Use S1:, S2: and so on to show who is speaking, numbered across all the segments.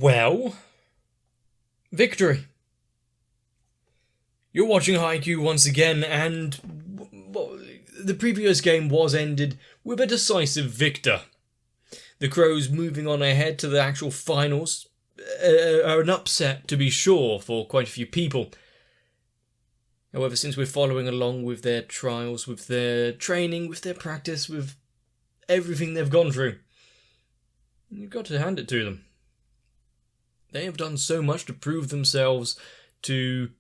S1: well, victory. You're watching Haikyuu once again, and well, the previous game was ended with a decisive victor. The Crows moving on ahead to the actual finals are an upset, to be sure, for quite a few people. However, since we're following along with their trials, with their training, with their practice, with everything they've gone through, you've got to hand it to them. They have done so much to prove themselves, to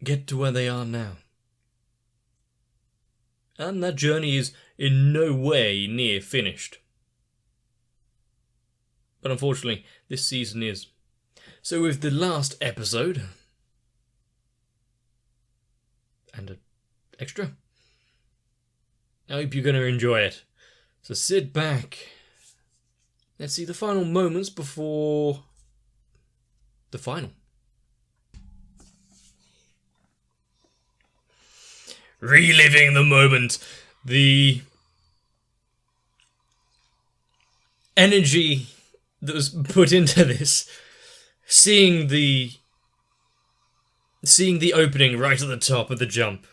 S1: get to where they are now. And that journey is in no way near finished. But unfortunately, this season is. So with the last episode, and an extra, I hope you're going to enjoy it. So sit back. Let's see the final moments before the final. Reliving the moment, the energy that was put into this, seeing the opening right at the top of the jump.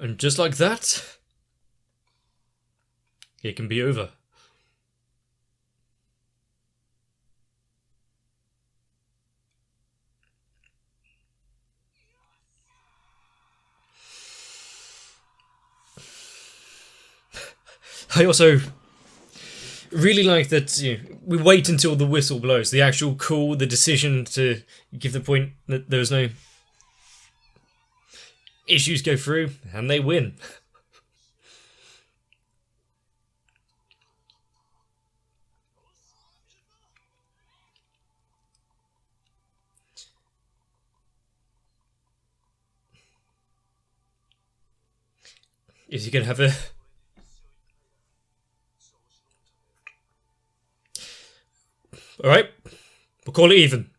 S1: And just like that, it can be over. I also really like that we wait until the whistle blows, the actual call, the decision to give the point that there was no issues go through, and they win. Is he going to have a... Alright, we'll call it even.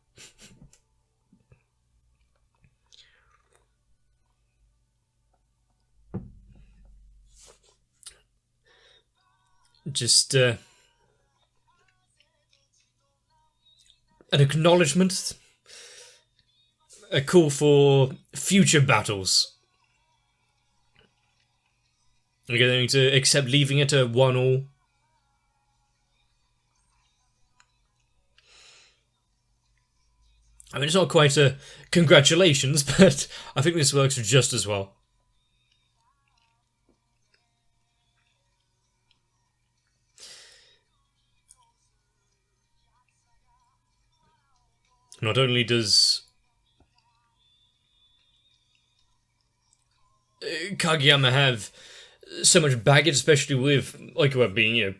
S1: Just an acknowledgement, a call for future battles. Are you going to accept leaving it a 1-1? I mean, it's not quite a congratulations, but I think this works just as well. Not only does Kageyama have so much baggage, especially with Haikyuu being,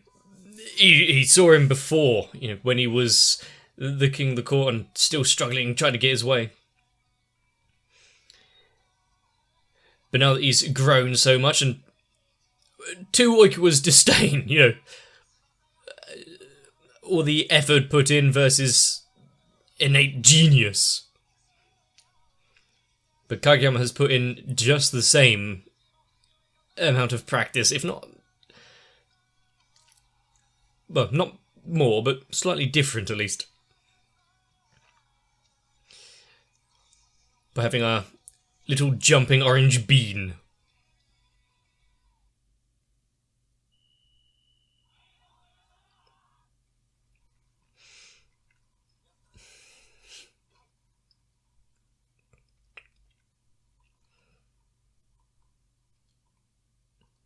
S1: he saw him before, when he was the king of the court and still struggling, trying to get his way. But now that he's grown so much, and to Haikyuu's disdain, all the effort put in versus innate genius. But Kageyama has put in just the same amount of practice, if not... well, not more, but slightly different at least. By having a little jumping orange bean.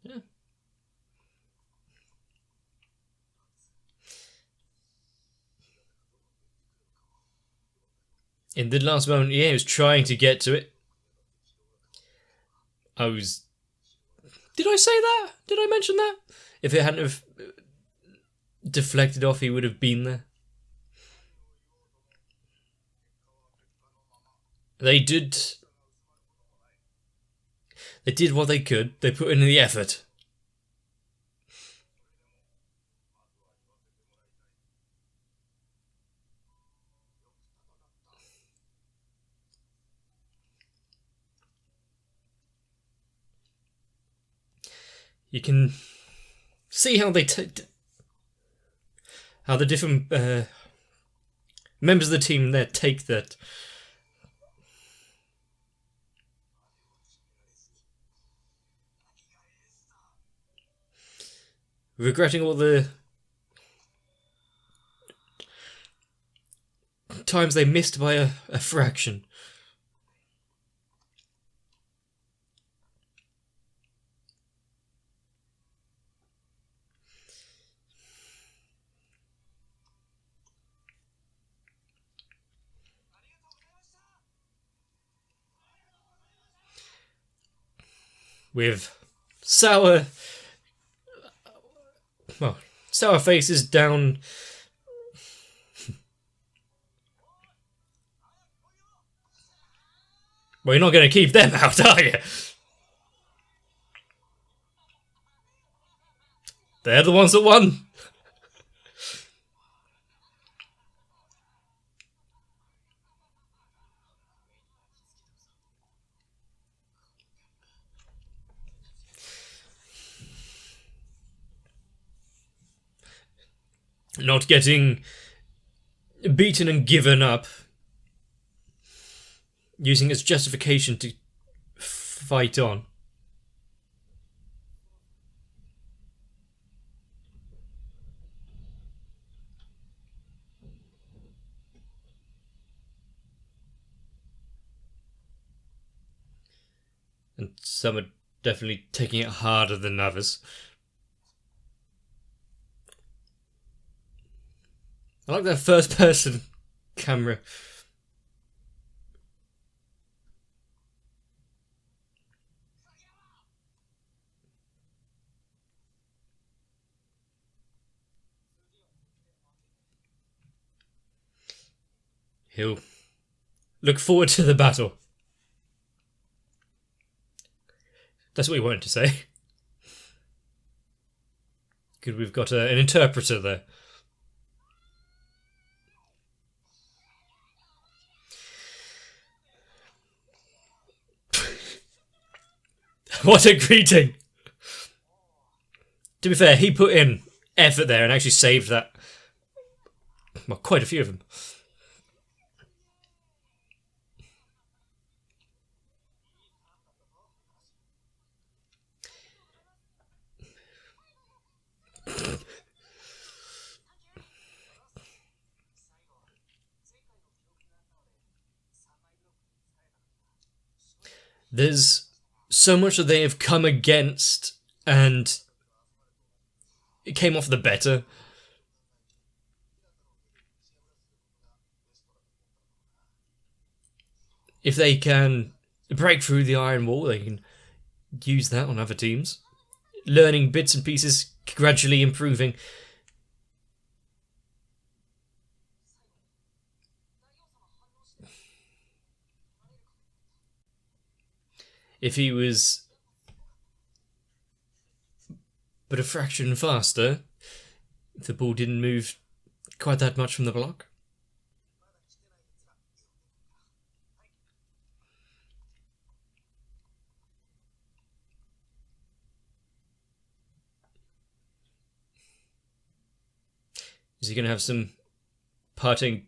S1: Yeah. In the last moment, he was trying to get to it. Did I say that? Did I mention that? If it hadn't have deflected off, he would have been there. They did what they could. They put in the effort. You can see how they how the different members of the team there take that. Regretting all the times they missed by a fraction. With sour faces down. Well, you're not going to keep them out, are you? They're the ones that won. Not getting beaten and given up, using its justification to fight on. And some are definitely taking it harder than others. I like that first person camera. He'll look forward to the battle. That's what he wanted to say. Good, we've got an interpreter there. What a greeting! To be fair, he put in effort there and actually saved that. Well, quite a few of them. There's so much that they have come against, and it came off the better. If they can break through the iron wall, they can use that on other teams. Learning bits and pieces, gradually improving. If he was but a fraction faster, if the ball didn't move quite that much from the block. Is he going to have some parting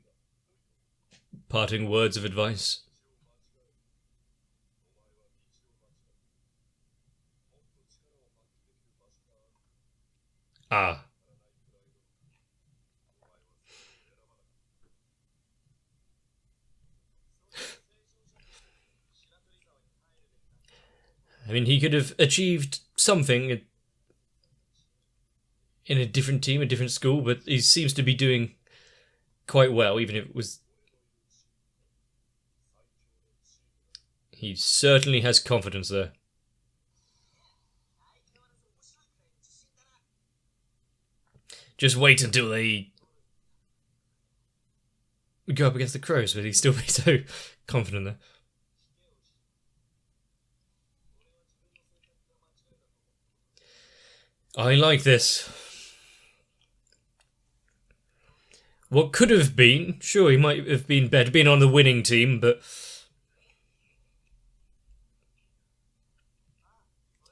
S1: words of advice? Ah. I mean, he could have achieved something in a different team, a different school, but he seems to be doing quite well, even if it was... He certainly has confidence there. Just wait until they go up against the Crows, but he's still be so confident there. I like this. What could have been, sure, he might have been better, been on the winning team, but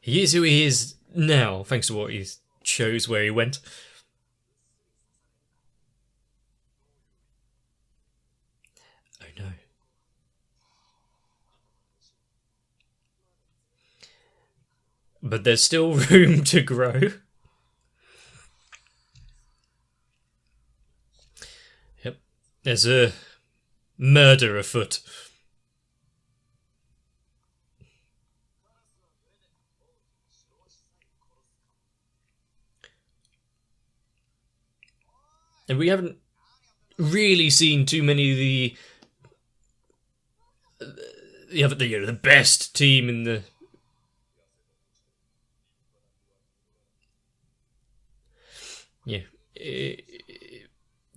S1: he is who he is now, thanks to what he chose where he went. Oh no. But there's still room to grow. Yep. There's a murder afoot. And we haven't really seen too many of the best team in the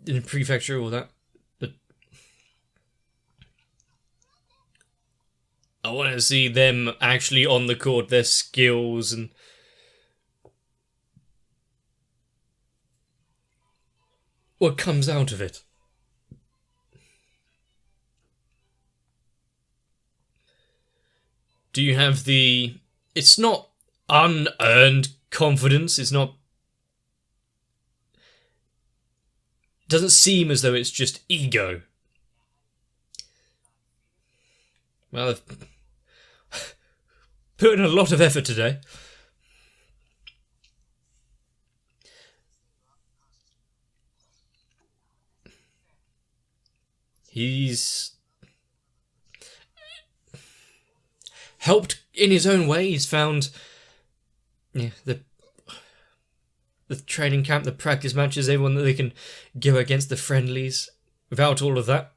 S1: in the prefecture, all that. But I want to see them actually on the court, their skills and what comes out of it. Do you have the... It's not unearned confidence, it's not... It doesn't seem as though it's just ego. Well, I've put in a lot of effort today. He's helped in his own way. He's found the training camp, the practice matches, everyone that they can go against, the friendlies. Without all of that,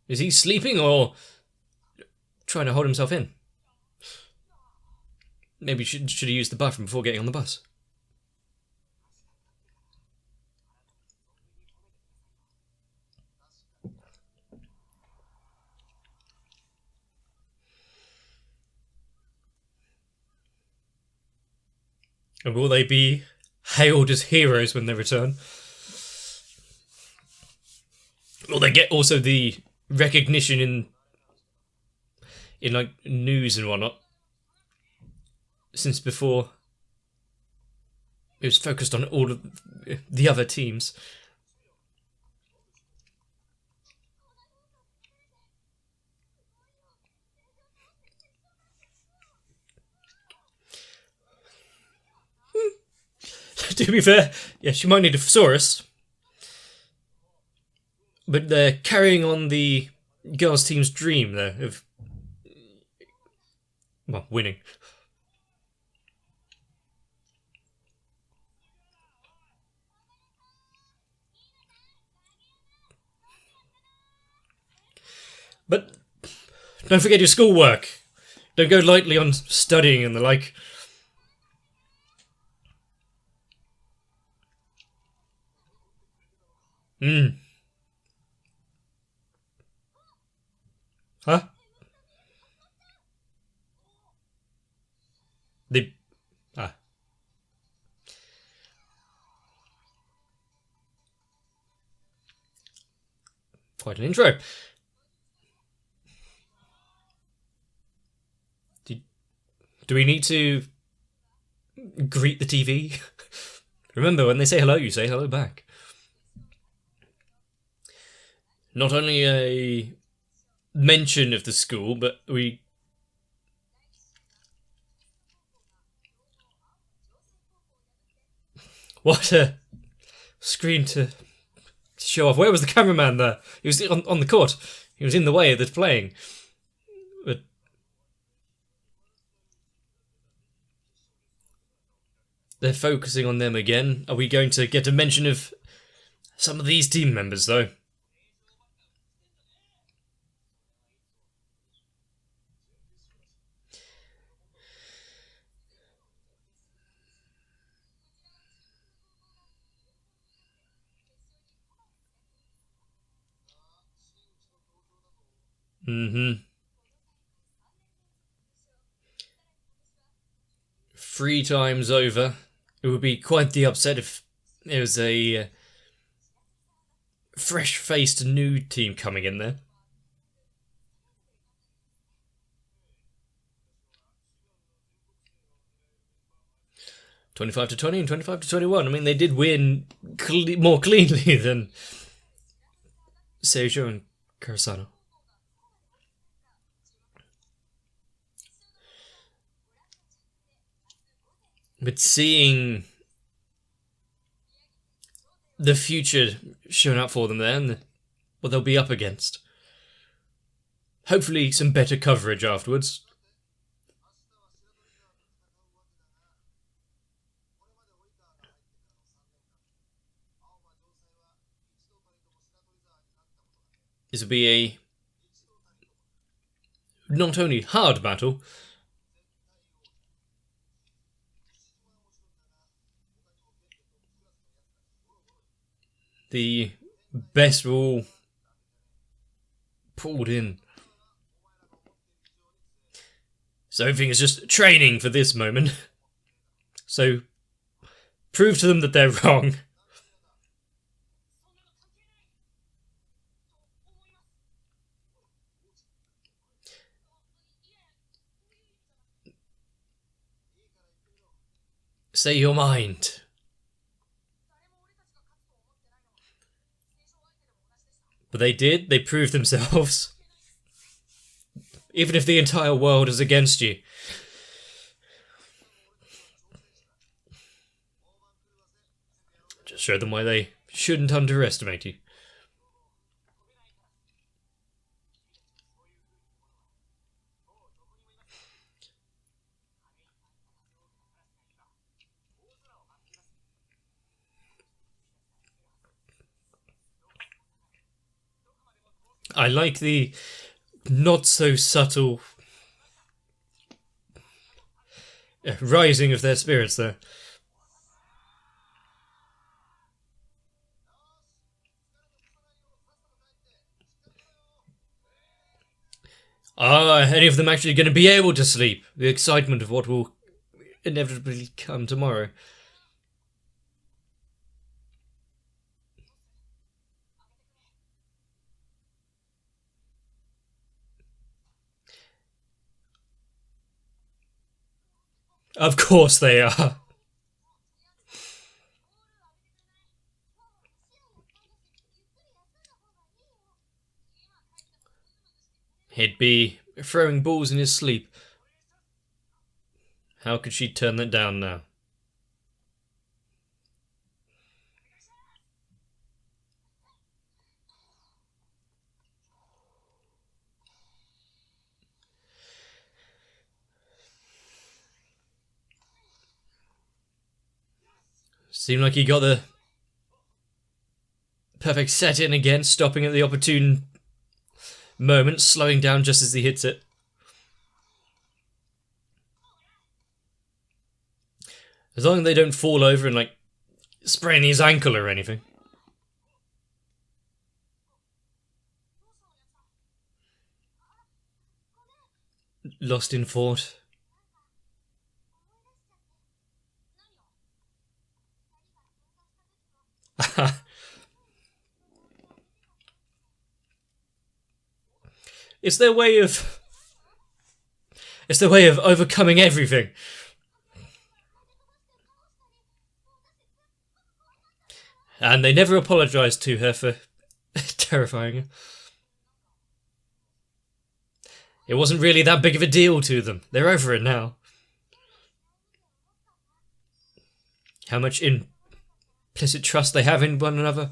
S1: is he sleeping or trying to hold himself in? Maybe should have used the bathroom before getting on the bus. And will they be hailed as heroes when they return? Will they get also the recognition in like news and whatnot? Since before it was focused on all of the other teams. To be fair, yeah, she might need a thesaurus. But they're carrying on the girls' team's dream there of, well, winning. But don't forget your schoolwork. Don't go lightly on studying and the like. Huh? They... Quite an intro. Do we need to greet the TV? Remember, when they say hello, you say hello back. Not only a mention of the school, but we... What a screen to show off. Where was the cameraman there? He was on the court. He was in the way of the playing. But they're focusing on them again. Are we going to get a mention of some of these team members, though? Mm-hmm. 3 times over. It would be quite the upset if It was a fresh-faced new team coming in there. (25-20) and 25-21. I mean, they did win more cleanly than Seijo and Kurasano. But seeing the future shown out for them there and what they'll be up against. Hopefully some better coverage afterwards. This will be a not only hard battle, the best were all pulled in. So everything is just training for this moment. So prove to them that they're wrong. Say your mind. But they did. They proved themselves. Even if the entire world is against you. Just show them why they shouldn't underestimate you. I like the not so subtle rising of their spirits there. Are any of them actually going to be able to sleep? The excitement of what will inevitably come tomorrow. Of course they are. He'd be throwing balls in his sleep. How could she turn that down now? Seemed like he got the perfect set in again, stopping at the opportune moment, slowing down just as he hits it. As long as they don't fall over and, like, sprain his ankle or anything. Lost in thought. It's their way of overcoming everything. And they never apologized to her for terrifying her. It wasn't really that big of a deal to them. They're over it now. How much implicit trust they have in one another.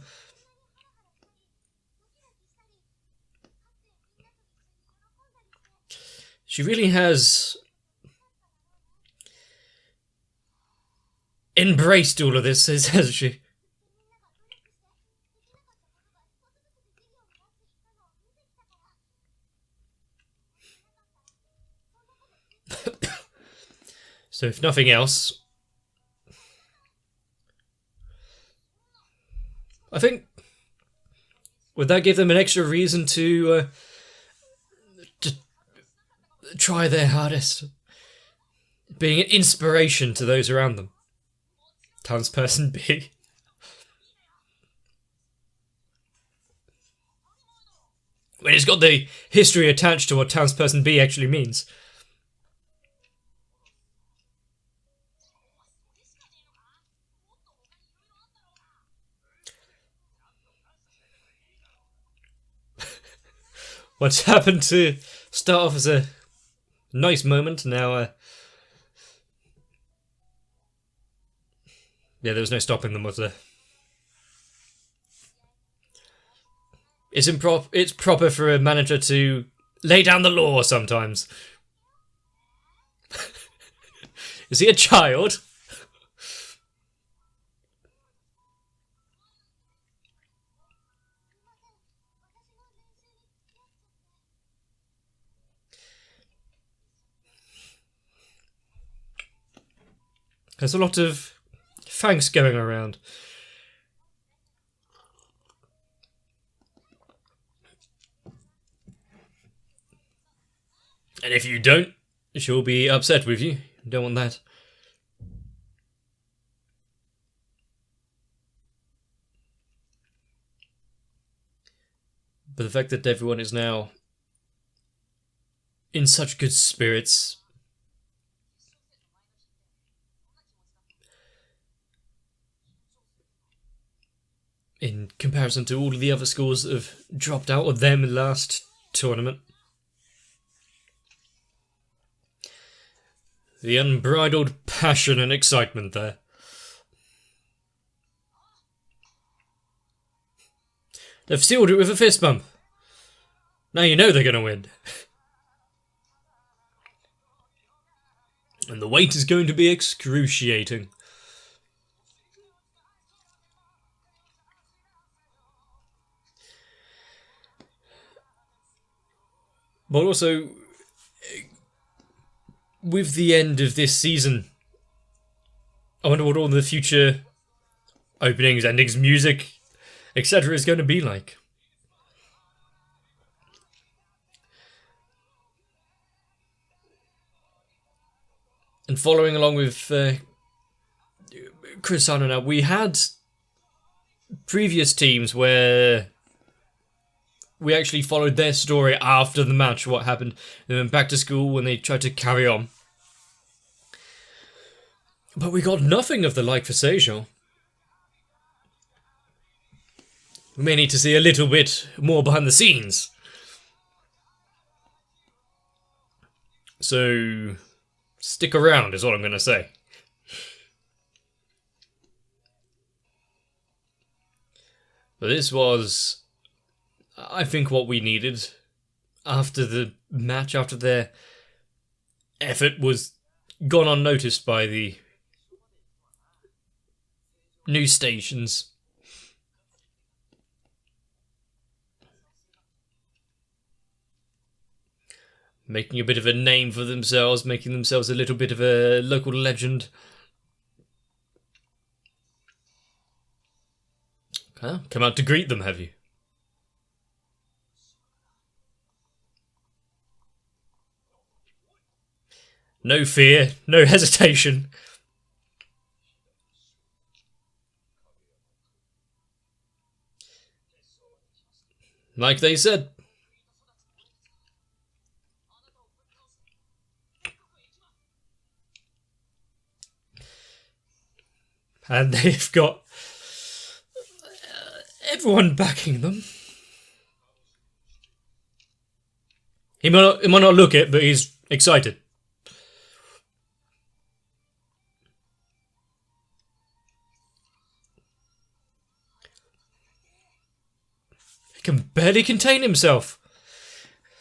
S1: She really has embraced all of this, hasn't she? So if nothing else, I think would that give them an extra reason to try their hardest, being an inspiration to those around them. Townsperson B. when it's got the history attached to what townsperson B actually means. What's happened to start off as a nice moment now? Yeah, there was no stopping them, was there? It's proper for a manager to lay down the law sometimes. Is he a child? There's a lot of thanks going around. And if you don't, she'll be upset with you. Don't want that. But the fact that everyone is now in such good spirits, in comparison to all of the other schools that have dropped out of them in the last tournament. The unbridled passion and excitement there. They've sealed it with a fist bump. Now you know they're going to win. And the wait is going to be excruciating. But also, with the end of this season, I wonder what all the future openings, endings, music, etc. is going to be like. And following along with Chris Sano now, we had previous teams where we actually followed their story after the match, what happened. They went back to school when they tried to carry on. But we got nothing of the like for Seijo. We may need to see a little bit more behind the scenes. So, stick around is what I'm going to say. But this was, I think, what we needed after the match, after their effort was gone unnoticed by the news stations. Making a bit of a name for themselves, making themselves a little bit of a local legend. Huh? Come out to greet them, have you? No fear, no hesitation. Like they said. And they've got everyone backing them. He might not look it, but he's excited. He can barely contain himself.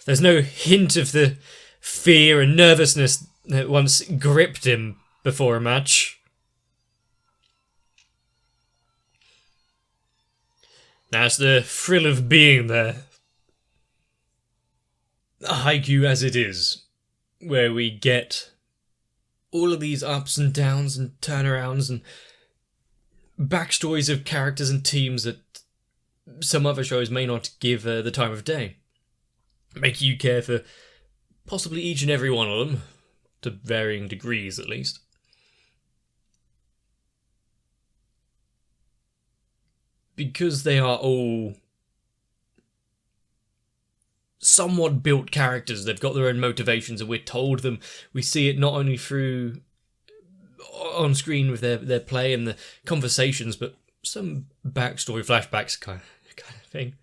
S1: There's no hint of the fear and nervousness that once gripped him before a match. That's the thrill of being there. Haikyuu as it is, where we get all of these ups and downs and turnarounds and backstories of characters and teams that some other shows may not give the time of day. Make you care for possibly each and every one of them, to varying degrees at least. Because they are all somewhat built characters. They've got their own motivations, and we're told them. We see it not only through on screen with their play and the conversations, but some backstory flashbacks kind of thing.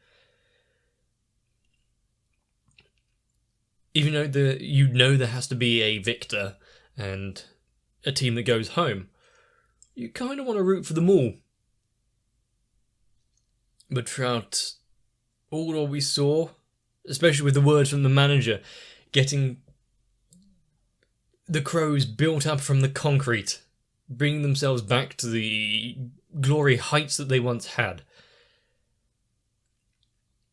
S1: Even though there has to be a victor and a team that goes home, you kind of want to root for them all. But throughout all that we saw, especially with the words from the manager, getting the Crows built up from the concrete, bringing themselves back to the glory heights that they once had,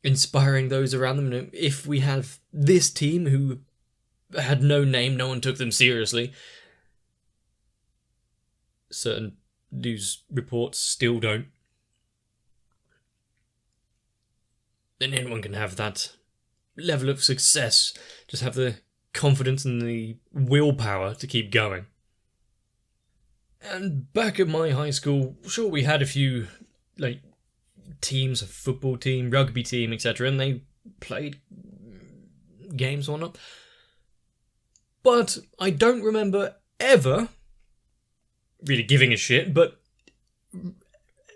S1: inspiring those around them. If we have this team who had no name, no one took them seriously, certain news reports still don't, then anyone can have that level of success, just have the confidence and the willpower to keep going. And back at my high school, sure, we had a few teams, a football team, rugby team, etc., and they played games or not. But I don't remember ever really giving a shit, but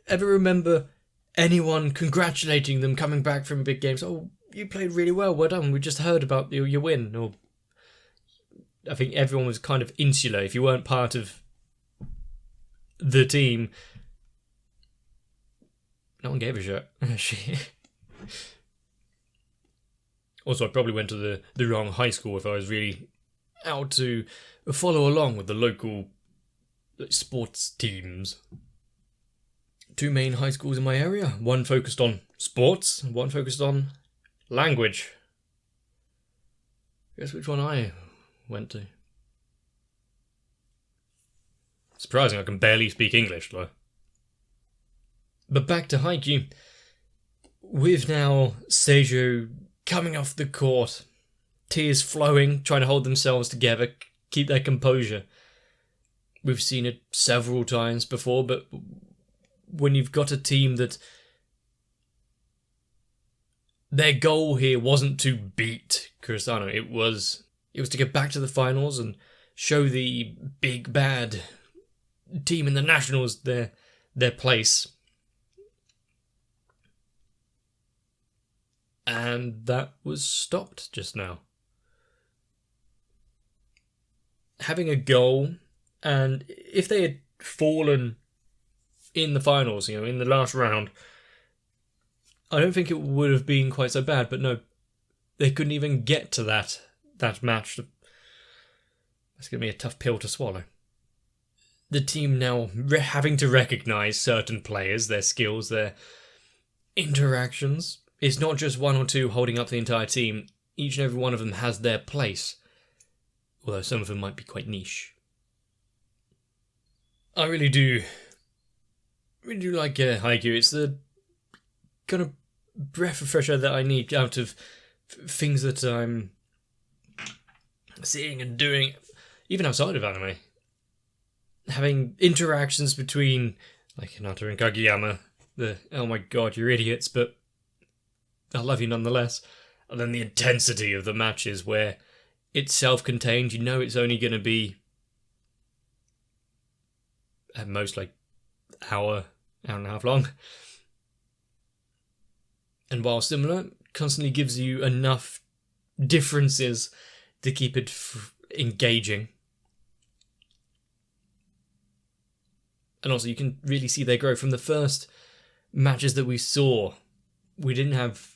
S1: ever remember anyone congratulating them coming back from big games. Oh, you played really well done, we just heard about your win. Or I think everyone was kind of insular. If you weren't part of the team, no one gave a shit. Also, I probably went to the wrong high school if I was really out to follow along with the local sports teams. Two main high schools in my area. One focused on sports, and one focused on language. Guess which one I went to. Surprising, I can barely speak English, though. But back to Haikyuu. With now Seijo coming off the court, tears flowing, trying to hold themselves together, keep their composure. We've seen it several times before, but when you've got a team that their goal here wasn't to beat Kurosawa, it was to get back to the finals and show the big bad team in the nationals their place. And that was stopped just now. Having a goal, and if they had fallen in the finals, in the last round, I don't think it would have been quite so bad, but no, they couldn't even get to that match. That's going to be a tough pill to swallow. The team now having to recognise certain players, their skills, their interactions. It's not just one or two holding up the entire team. Each and every one of them has their place, although some of them might be quite niche. I really do like Haikyuu. It's the kind of breath of fresh air that I need out of things that I'm seeing and doing, even outside of anime. Having interactions between Hinata and Kageyama, oh my god, you're idiots, but I love you nonetheless. And then the intensity of the matches where it's self-contained, it's only going to be at most hour and a half long. And while similar, constantly gives you enough differences to keep it engaging. And also you can really see their growth. From the first matches that we saw, we didn't have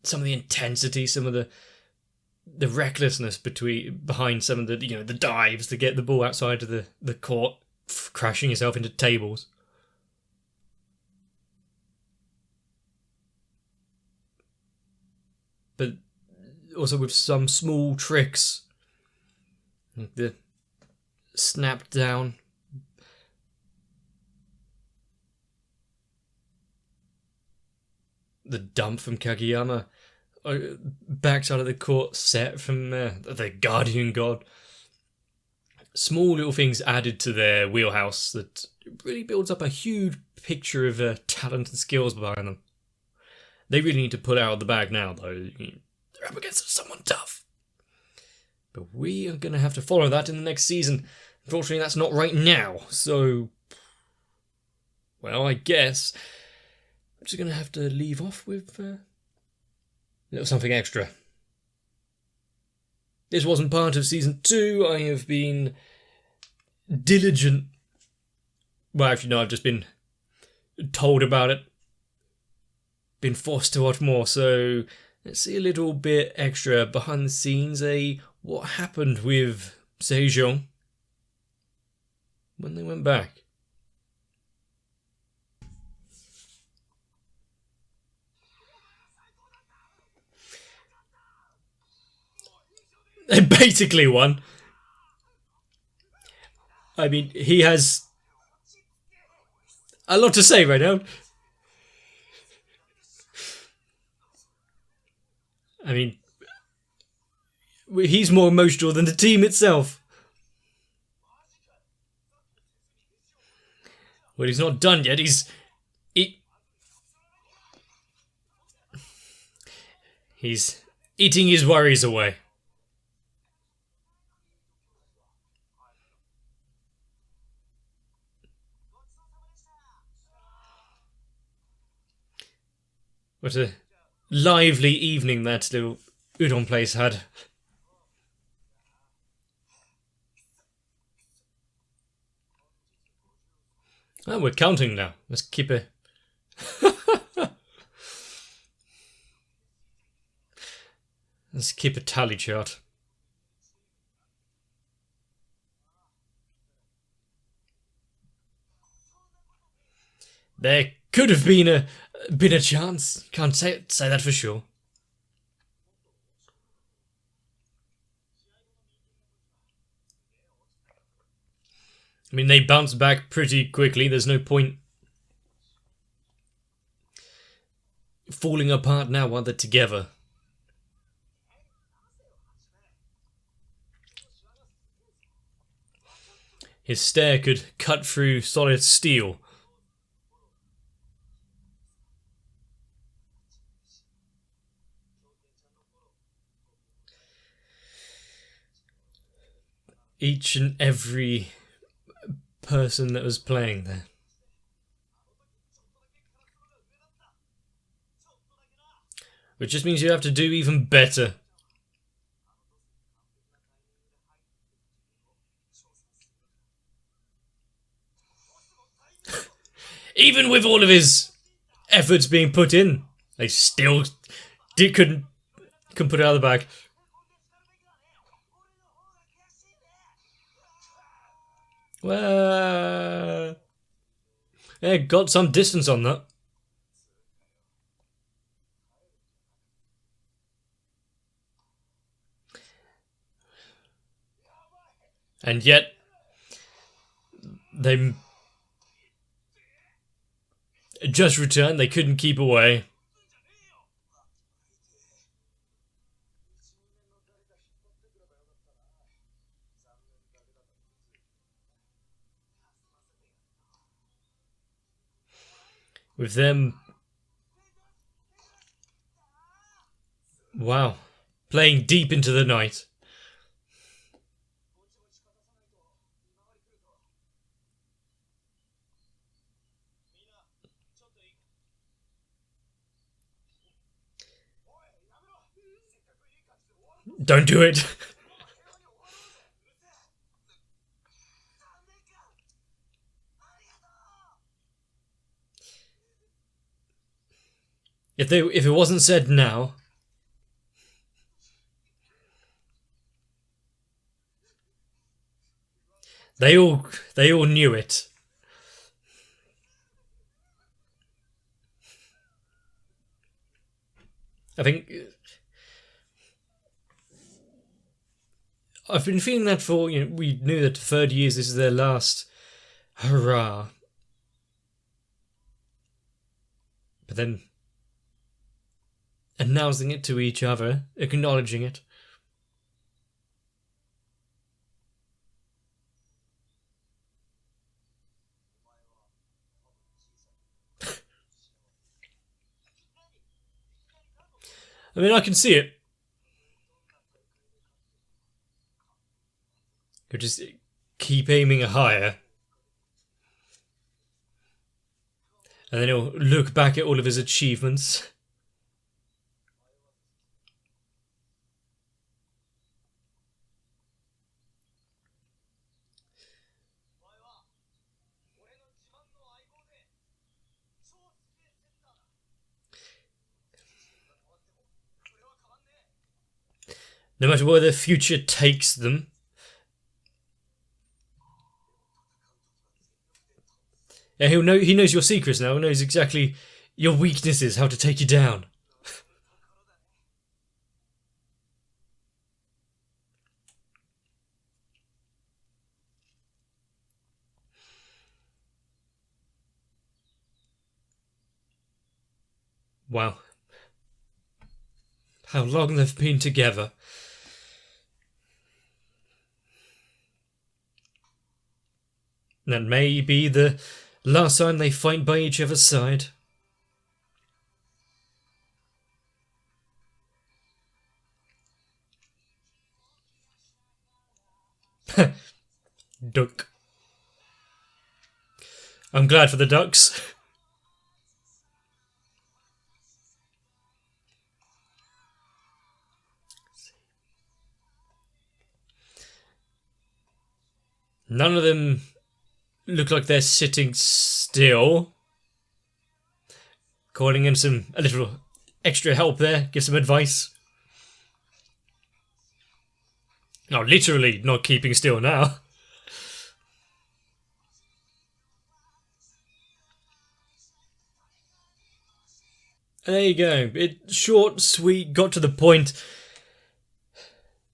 S1: some of the intensity, some of the recklessness behind some of the the dives to get the ball outside of the court, crashing yourself into tables. But also with some small tricks, like the snap down, the dump from Kageyama, backside of the court set from the Guardian God. Small little things added to their wheelhouse that really builds up a huge picture of talent and skills behind them. They really need to pull out of the bag now, though. They're up against someone tough. But we are going to have to follow that in the next season. Unfortunately, that's not right now, so... Well, I guess I'm just going to have to leave off with a little something extra. This wasn't part of Season 2. I have been diligent. Well, actually, no, I've just been told about it. Been forced to watch more, so let's see a little bit extra behind the scenes, what happened with Sejong when they went back. They basically won. I mean, he has a lot to say right now. I mean, he's more emotional than the team itself. Well, he's not done yet. He's eating his worries away. What a lively evening that little udon place had. Oh, we're counting now. Let's keep it. Let's keep a tally chart. There could have been a chance. Can't say that for sure. I mean, they bounced back pretty quickly. There's no point falling apart now while they're together. His stare could cut through solid steel. Each and every person that was playing there. Which just means you have to do even better. Even with all of his efforts being put in, they still couldn't put it out of the bag. Well, yeah, got some distance on that. And yet, they just returned. They couldn't keep away. With them, wow, playing deep into the night. Don't do it. If it wasn't said now, they all knew it. I think I've been feeling that for, we knew that the third years this is their last hurrah. But then announcing it to each other, acknowledging it. I mean, I can see it. He'll just keep aiming higher. And then he'll look back at all of his achievements. No matter where the future takes them. Yeah, he knows your secrets now. He knows exactly your weaknesses, how to take you down. Wow. How long they've been together. That may be the last time they fight by each other's side. Duck. I'm glad for the ducks. None of them look like they're sitting still. Calling in a little extra help there, give some advice. No, literally not keeping still now. There you go. It's short, sweet, got to the point.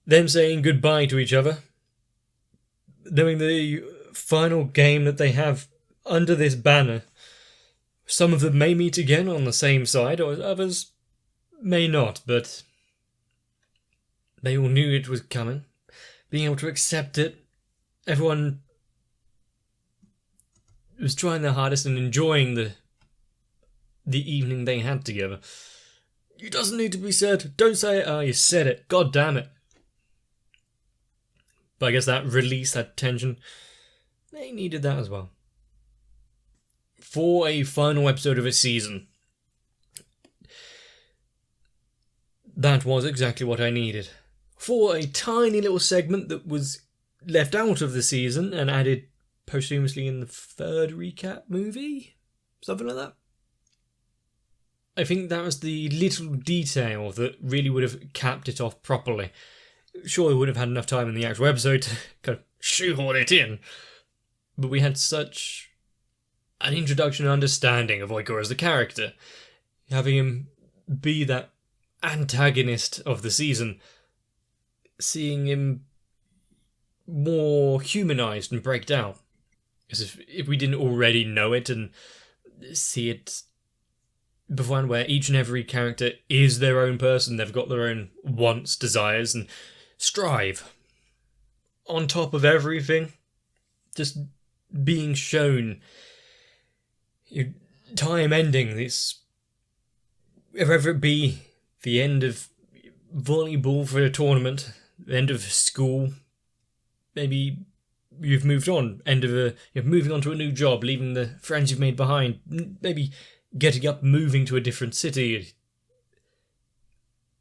S1: Them saying goodbye to each other. Knowing the final game that they have under this banner. Some of them may meet again on the same side, or others may not, but they all knew it was coming. Being able to accept it, everyone was trying their hardest and enjoying the evening they had together. It doesn't need to be said. Don't say it. Oh, you said it. God damn it. But I guess that release, that tension, they needed that as well. For a final episode of a season, that was exactly what I needed. For a tiny little segment that was left out of the season and added posthumously in the third recap movie? Something like that. I think that was the little detail that really would have capped it off properly. Sure, we wouldn't have had enough time in the actual episode to kind of shoehorn it in, but we had such an introduction and understanding of Haikyuu as the character. Having him be that antagonist of the season, seeing him more humanized and break down. As if we didn't already know it and see it beforehand, where each and every character is their own person, they've got their own wants, desires, and strive. On top of everything, just being shown time ending, this, whether it be the end of volleyball for a tournament, the end of school, maybe you've moved on, you're moving on to a new job, leaving the friends you've made behind, maybe getting up, moving to a different city.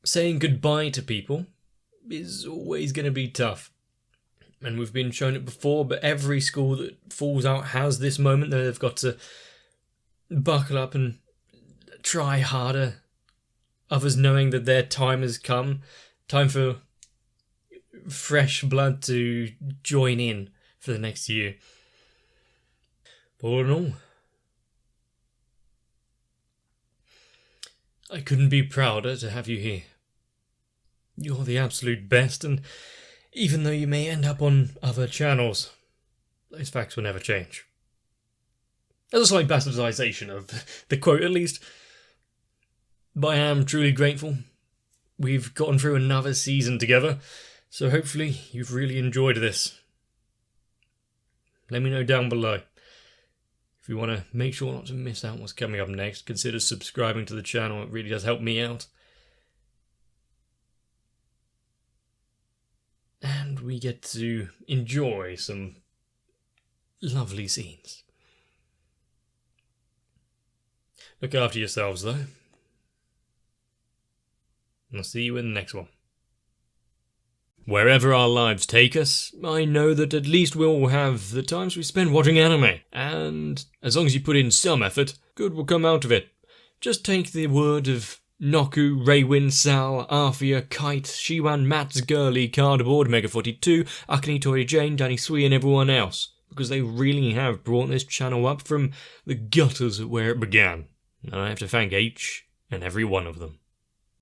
S1: Saying goodbye to people is always going to be tough. And we've been shown it before, but every school that falls out has this moment that they've got to buckle up and try harder. Others knowing that their time has come. Time for fresh blood to join in for the next year. But all in all, I couldn't be prouder to have you here. You're the absolute best, and even though you may end up on other channels, those facts will never change. As a slight bastardization of the quote, at least. But I am truly grateful. We've gotten through another season together, so hopefully you've really enjoyed this. Let me know down below. If you want to make sure not to miss out what's coming up next, consider subscribing to the channel. It really does help me out. we get to enjoy some lovely scenes. Look after yourselves, though. And I'll see you in the next one. Wherever our lives take us, I know that at least we'll have the times we spend watching anime. And as long as you put in some effort, good will come out of it. Just take the word of Noku, Raywin, Sal, Arthia, Kite, Shiwan, Mats, Girly, Cardboard, Mega42, Akane, Tori Jane, Danny Sui and everyone else. Because they really have brought this channel up from the gutters of where it began. And I have to thank each and every one of them.